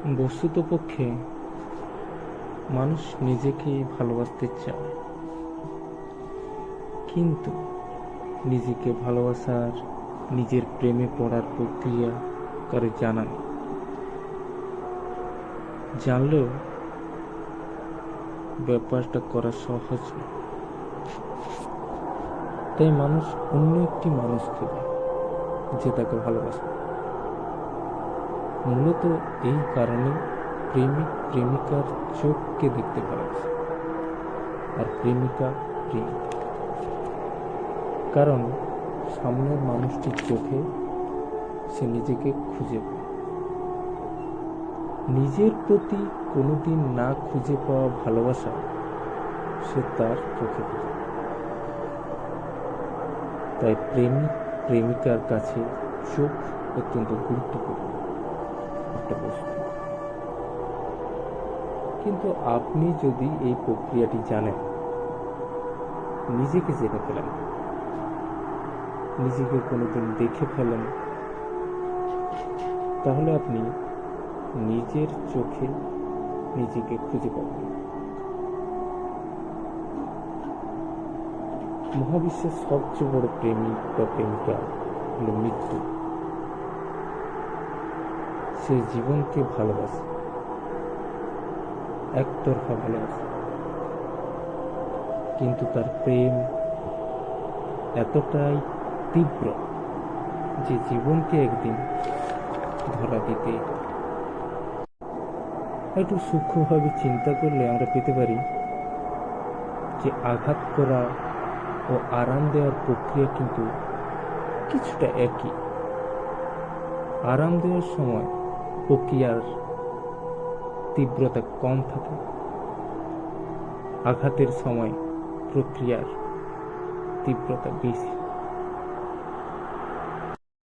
বস্তুতপক্ষে মানুষ নিজেকেই ভালোবাসতে চায়, কিন্তু নিজেকে ভালোবাসার, নিজের প্রেমে পড়ার প্রক্রিয়া কারো জানা নেই। জানলেও ব্যাপারটা করা সহজ না। তাই মানুষ অন্য একটি মানুষ খোঁজে যে তাকে ভালোবাসে। মূলত এই কারণে প্রেমিক প্রেমিকার চোখকে দেখতে ভালোবাসে, আর প্রেমিকা প্রেমিক, কারণ সামনের মানুষটির চোখে সে নিজেকে খুঁজে পায়। নিজের প্রতি কোনোদিন না খুঁজে পাওয়া ভালোবাসা সে তার চোখে খুঁজে। তাই প্রেমিক প্রেমিকার কাছে চোখ অত্যন্ত গুরুত্বপূর্ণ একটা বস্তু। কিন্তু আপনি যদি এই প্রক্রিয়াটি জানেন, নিজেকে জেনে ফেলেন, নিজেকে কোনোদিন দেখে ফেলেন, তাহলে আপনি নিজের চোখে নিজেকে খুঁজে পাবেন। মহাবিশ্বের সবচেয়ে বড় প্রেমিক বা প্রেমিকা হল মৃত্যু। সে জীবনকে ভালোবাসে, একতরফা ভালোবাসে, কিন্তু তার প্রেম এতটাই তীব্র যে জীবনকে একদিন ধরা দিতে। একটু সূক্ষ্মভাবে চিন্তা করলে আমরা পেতে পারি যে আঘাত করা ও আরাম দেওয়ার প্রক্রিয়া কিন্তু কিছুটা একই। আরাম দেওয়ার সময় প্রক্রিয়ার তীব্রতা কম থাকে, আঘাতের সময় প্রক্রিয়ার তীব্রতা বেশি।